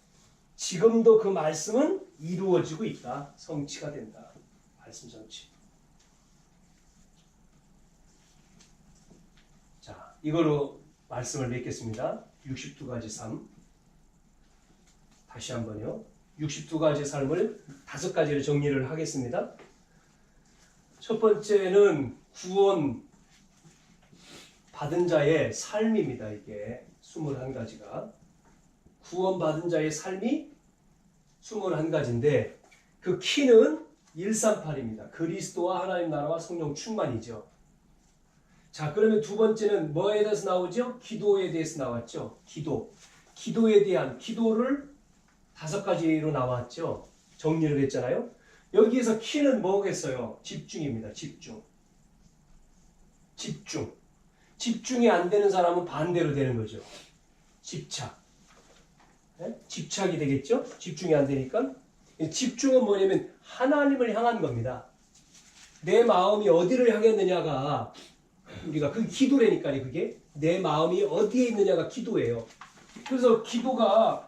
지금도 그 말씀은 이루어지고 있다. 성취가 된다. 말씀 성취. 자, 이거로 말씀을 맺겠습니다. 62가지 삶. 다시 한번요. 62가지 삶을 5가지로 정리를 하겠습니다. 첫 번째는 구원 받은 자의 삶입니다. 이게 21가지가. 구원 받은 자의 삶이 21가지인데 그 키는 138입니다. 그리스도와 하나님 나라와 성령 충만이죠. 자, 그러면 두 번째는 뭐에 대해서 나오죠? 기도에 대해서 나왔죠. 기도에 대한 기도를 5가지로 나왔죠. 정리를 했잖아요. 여기에서 키는 뭐겠어요? 집중입니다. 집중이 안 되는 사람은 반대로 되는 거죠. 집착. 네? 집착이 되겠죠? 집중이 안 되니까. 집중은 뭐냐면 하나님을 향한 겁니다. 내 마음이 어디를 향했느냐가 우리가 그 기도라니까요. 그게 내 마음이 어디에 있느냐가 기도예요. 그래서 기도가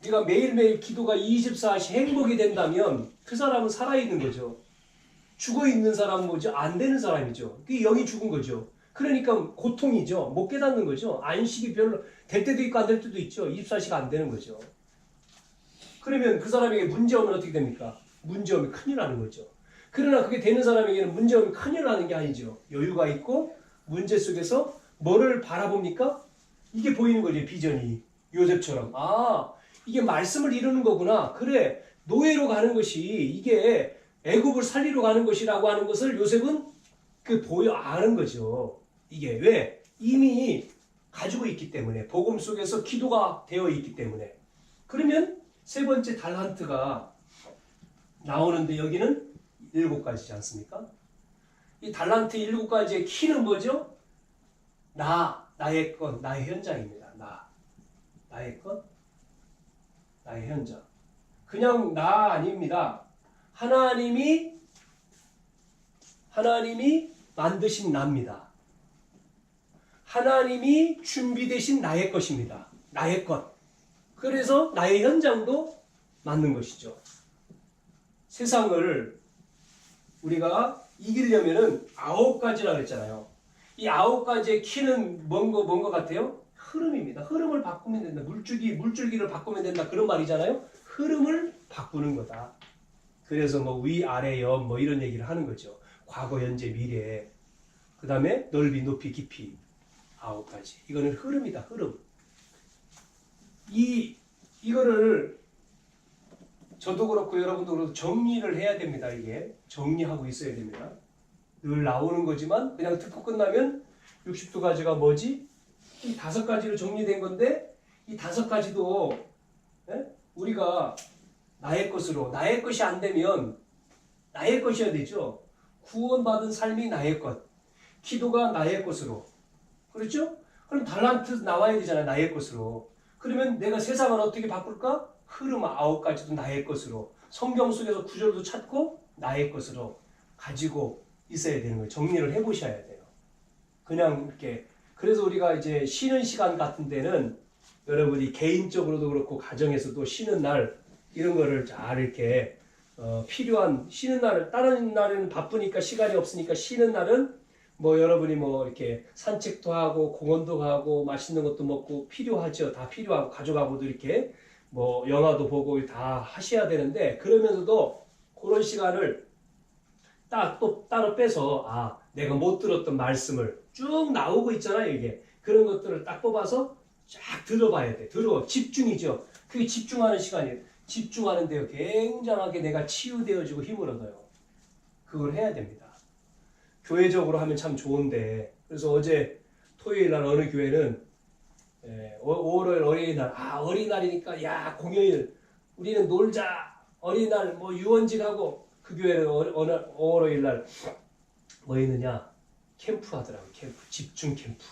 우리가 매일매일 기도가 24시 행복이 된다면 그 사람은 살아있는 거죠. 죽어있는 사람은 뭐죠? 안 되는 사람이죠. 그게 영이 죽은 거죠. 그러니까 고통이죠. 못 깨닫는 거죠. 안식이 별로 될 때도 있고 안 될 때도 있죠. 24시가 안 되는 거죠. 그러면 그 사람에게 문제 오면 어떻게 됩니까? 문제 오면 큰일 나는 거죠. 그러나 그게 되는 사람에게는 문제 오면 큰일 나는 게 아니죠. 여유가 있고 문제 속에서 뭐를 바라봅니까? 이게 보이는 거죠. 비전이. 요셉처럼. 이게 말씀을 이루는 거구나. 그래. 노예로 가는 것이 이게 애굽을 살리러 가는 것이라고 하는 것을 요셉은 아는 거죠. 이게 왜? 이미 가지고 있기 때문에. 복음 속에서 기도가 되어 있기 때문에. 그러면 세 번째 달란트가 나오는데 여기는 7가지지 않습니까? 이 달란트 7가지의 키는 뭐죠? 나의 것, 나의 현장입니다. 나의 것, 나의 현장. 그냥 나 아닙니다. 하나님이 만드신 나입니다. 하나님이 준비되신 나의 것입니다. 나의 것. 그래서 나의 현장도 맞는 것이죠. 세상을 우리가 이기려면은 9가지라고 했잖아요. 이 9가지의 키는 뭔 것 같아요? 흐름입니다. 흐름을 바꾸면 된다. 물줄기를 바꾸면 된다. 그런 말이잖아요. 흐름을 바꾸는 거다. 그래서 위, 아래, 옆 이런 얘기를 하는 거죠. 과거, 현재, 미래. 그 다음에 넓이, 높이, 깊이 9가지. 이거는 흐름이다. 흐름. 이거를 저도 그렇고 여러분도 그렇고 정리를 해야 됩니다. 이게 정리하고 있어야 됩니다. 늘 나오는 거지만 그냥 듣고 끝나면 62가지가 뭐지? 이 5가지로 정리된 건데 이 5가지도 우리가 나의 것으로, 나의 것이 안 되면 나의 것이어야 되죠. 구원받은 삶이 나의 것, 기도가 나의 것으로, 그렇죠? 그럼 달란트 나와야 되잖아요. 나의 것으로. 그러면 내가 세상을 어떻게 바꿀까? 흐름 9가지도 나의 것으로, 성경 속에서 구절도 찾고 나의 것으로 가지고 있어야 되는 거예요. 정리를 해보셔야 돼요. 그냥 이렇게. 그래서 우리가 이제 쉬는 시간 같은 데는 여러분이 개인적으로도 그렇고 가정에서도 쉬는 날 이런 거를 잘 이렇게 필요한 쉬는 날을, 다른 날에는 바쁘니까 시간이 없으니까 쉬는 날은 뭐 여러분이 뭐 이렇게 산책도 하고 공원도 가고 맛있는 것도 먹고 필요하죠. 다 필요하고 가족하고도 이렇게 뭐 영화도 보고 다 하셔야 되는데, 그러면서도 그런 시간을 또 따로 빼서 내가 못 들었던 말씀을 쭉 나오고 있잖아요. 이게 그런 것들을 딱 뽑아서 쫙 들어봐야 돼. 집중이죠. 그게 집중하는 시간이에요. 집중하는데요, 굉장하게 내가 치유되어지고 힘을 얻어요. 그걸 해야 됩니다. 교회적으로 하면 참 좋은데, 그래서 어제 토요일 날 어느 교회는 5월 어린이날, 어린이날이니까 야 공휴일 우리는 놀자, 어린이날 뭐 유원직하고, 그 교회는 5월 5일날 뭐 있느냐, 캠프 하더라고요. 캠프, 집중 캠프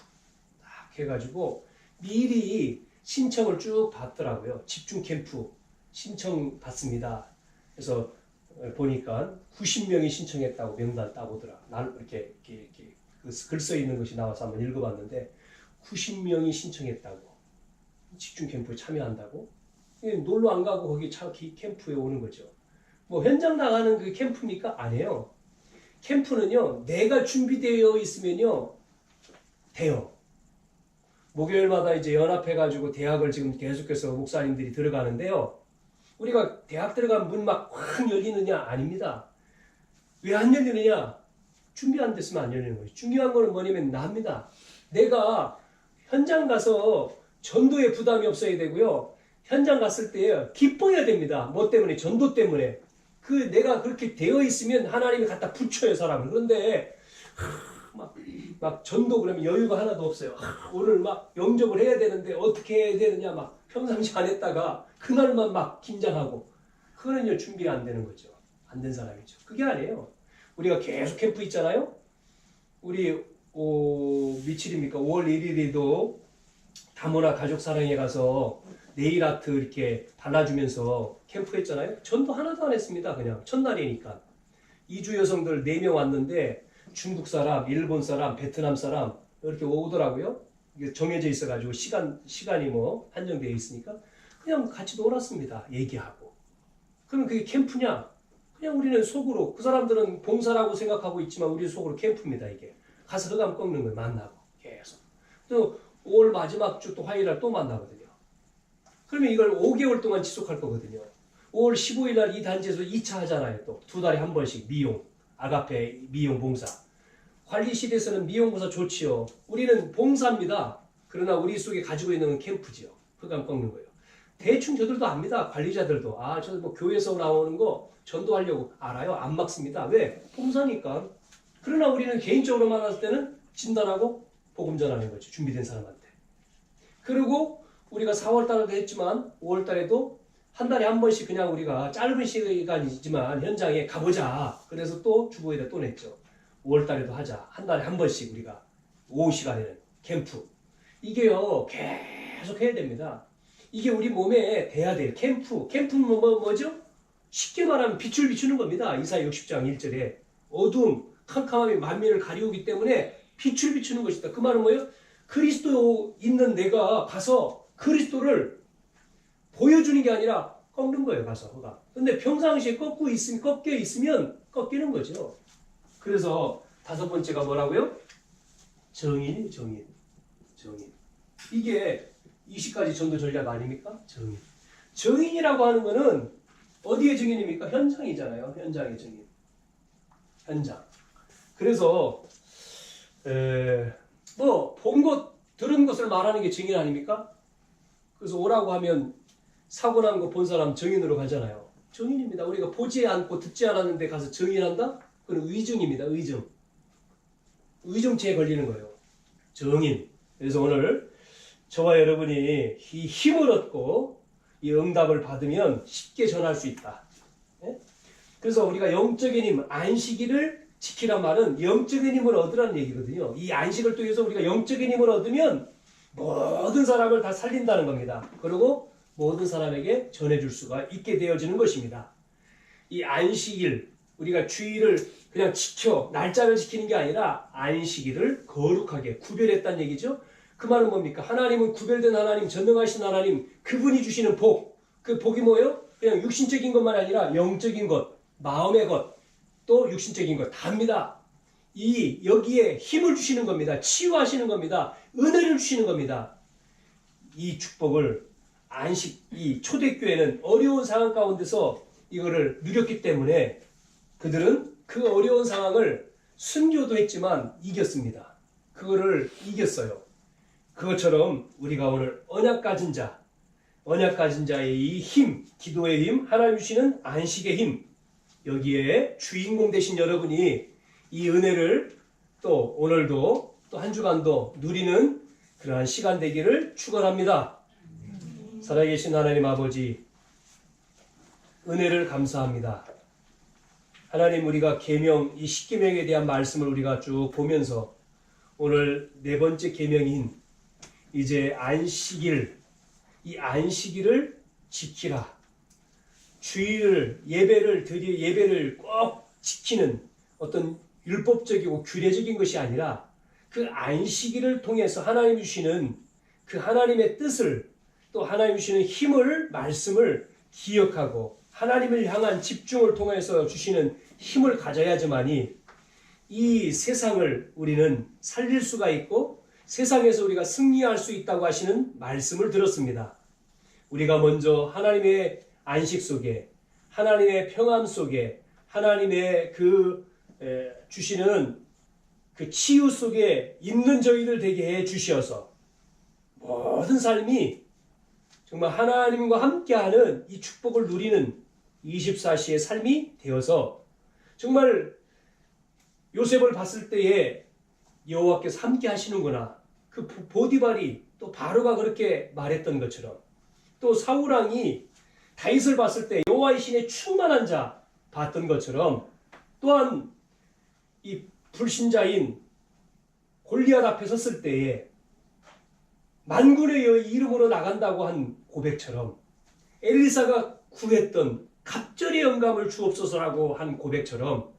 딱 해가지고 미리 신청을 쭉 받더라고요. 집중 캠프 신청 받습니다. 그래서 보니까 90명이 신청했다고 명단 따보더라. 난 이렇게 글 써 있는 것이 나와서 한번 읽어봤는데 90명이 신청했다고, 집중 캠프에 참여한다고. 놀러 안 가고 거기 캠프에 오는 거죠. 뭐 현장 나가는 그 캠프입니까? 아니에요. 캠프는요, 내가 준비되어 있으면요 돼요. 목요일마다 이제 연합해가지고 대학을 지금 계속해서 목사님들이 들어가는데요. 우리가 대학 들어가면 문 막 확 열리느냐? 아닙니다. 왜 안 열리느냐? 준비 안 됐으면 안 열리는 거예요. 중요한 거는 뭐냐면 나입니다. 내가 현장 가서 전도에 부담이 없어야 되고요. 현장 갔을 때 기뻐야 됩니다. 뭐 때문에? 전도 때문에. 내가 그렇게 되어 있으면 하나님이 갖다 붙여요, 사람을. 그런데 막 전도 그러면 여유가 하나도 없어요. 오늘 막 영접을 해야 되는데 어떻게 해야 되느냐, 막 평상시 안 했다가 그날만 막 긴장하고. 그거는요, 준비가 안 되는 거죠. 안 된 사람이죠. 그게 아니에요. 우리가 계속 캠프 있잖아요. 우리 며칠입니까? 5월 1일에도 다문화 가족사랑에 가서 네일 아트 이렇게 발라주면서 캠프 했잖아요. 전도 하나도 안 했습니다. 그냥 첫날이니까. 이주 여성들 4명 왔는데 중국 사람, 일본 사람, 베트남 사람 이렇게 오더라고요. 이게 정해져 있어가지고 시간이 뭐 한정되어 있으니까 그냥 같이 놀았습니다. 얘기하고. 그럼 그게 캠프냐? 그냥 우리는 속으로, 그 사람들은 봉사라고 생각하고 있지만 우리 속으로 캠프입니다. 이게 가서 흑암 꺾는 걸 만나고 계속. 또 5월 마지막 주 또 화요일 날 또 만나거든요. 그러면 이걸 5개월 동안 지속할 거거든요. 5월 15일 날 이 단지에서 2차 하잖아요. 또 2달에 한 번씩 미용, 아가페 미용 봉사. 관리실에서는 미용 봉사 좋지요. 우리는 봉사입니다. 그러나 우리 속에 가지고 있는 건 캠프지요. 흑암 꺾는 거예요. 대충 저들도 압니다. 관리자들도. 저 뭐 교회에서 나오는 거 전도하려고 알아요. 안 막습니다. 왜? 봉사니까. 그러나 우리는 개인적으로 만났을 때는 진단하고 복음 전하는 거죠. 준비된 사람한테. 그리고 우리가 4월 달에도 했지만 5월 달에도 한 달에 한 번씩 그냥 우리가 짧은 시간이지만 현장에 가보자. 그래서 또 주보에다 또 냈죠. 5월 달에도 하자. 한 달에 한 번씩 우리가 오후 시간에는 캠프. 이게요, 계속 해야 됩니다. 이게 우리 몸에 돼야 돼요. 캠프는 뭐죠? 쉽게 말하면 빛을 비추는 겁니다. 이사야 60장 1절에 어두움, 캄캄함이 만민을 가리우기 때문에 빛을 비추는 것이다. 그 말은 뭐예요? 그리스도 있는 내가 가서 그리스도를 보여주는 게 아니라 꺾는 거예요. 가서 근데 평상시에 꺾여 있으면 꺾이는 거죠. 그래서 5번째가 뭐라고요? 정인. 이게 20가지 전도 전략 아닙니까? 정인이라고 하는 거는 어디의 정인입니까? 현장이잖아요. 현장의 정인. 현장. 그래서 뭐 본 것, 들은 것을 말하는 게 증인 아닙니까? 그래서 오라고 하면 사고 난 거 본 사람 증인으로 가잖아요. 증인입니다. 우리가 보지 않고 듣지 않았는데 가서 증인한다? 그건 의증입니다. 의증. 의증죄에 걸리는 거예요. 증인. 그래서 오늘 저와 여러분이 이 힘을 얻고 이 응답을 받으면 쉽게 전할 수 있다. 예? 그래서 우리가 영적인 힘, 안식일을 지키란 말은 영적인 힘을 얻으라는 얘기거든요. 이 안식을 통해서 우리가 영적인 힘을 얻으면 모든 사람을 다 살린다는 겁니다. 그리고 모든 사람에게 전해줄 수가 있게 되어지는 것입니다. 이 안식일, 우리가 주일을 그냥 지켜, 날짜를 지키는 게 아니라 안식일을 거룩하게 구별했다는 얘기죠. 그 말은 뭡니까? 하나님은 구별된 하나님, 전능하신 하나님, 그분이 주시는 복. 그 복이 뭐예요? 그냥 육신적인 것만 아니라 영적인 것, 마음의 것, 또 육신적인 것 답니다. 여기에 힘을 주시는 겁니다. 치유하시는 겁니다. 은혜를 주시는 겁니다. 이 축복을 이 초대교회는 어려운 상황 가운데서 이거를 누렸기 때문에 그들은 그 어려운 상황을 순교도 했지만 이겼습니다. 그거를 이겼어요. 그것처럼 우리가 오늘 언약 가진 자의 이 힘, 기도의 힘, 하나님 주시는 안식의 힘, 여기에 주인공 되신 여러분이 이 은혜를 또 오늘도 또 한 주간도 누리는 그러한 시간 되기를 축원합니다. 살아계신 하나님 아버지, 은혜를 감사합니다. 하나님, 우리가 계명, 이 십계명에 대한 말씀을 우리가 쭉 보면서 오늘 네 번째 계명인 이제 안식일, 이 안식일을 지키라. 주일을 예배를 꼭 지키는 어떤 율법적이고 규례적인 것이 아니라 그 안식일을 통해서 하나님 주시는 그 하나님의 뜻을 또 하나님 주시는 힘을, 말씀을 기억하고 하나님을 향한 집중을 통해서 주시는 힘을 가져야지만이 이 세상을 우리는 살릴 수가 있고 세상에서 우리가 승리할 수 있다고 하시는 말씀을 들었습니다. 우리가 먼저 하나님의 안식 속에, 하나님의 평안 속에, 하나님의 주시는 그 치유 속에 있는 저희들 되게 해 주시어서 모든 삶이 정말 하나님과 함께하는 이 축복을 누리는 24시의 삶이 되어서 정말 요셉을 봤을 때에 여호와께서 함께 하시는구나. 그 보디발이 또 바로가 그렇게 말했던 것처럼 또 사울왕이 다윗을 봤을 때 여호와의 신에 충만한 자 봤던 것처럼 또한 이 불신자인 골리앗 앞에 섰을 때에 만군의 여호와의 이름으로 나간다고 한 고백처럼 엘리사가 구했던 갑절의 영감을 주옵소서라고 한 고백처럼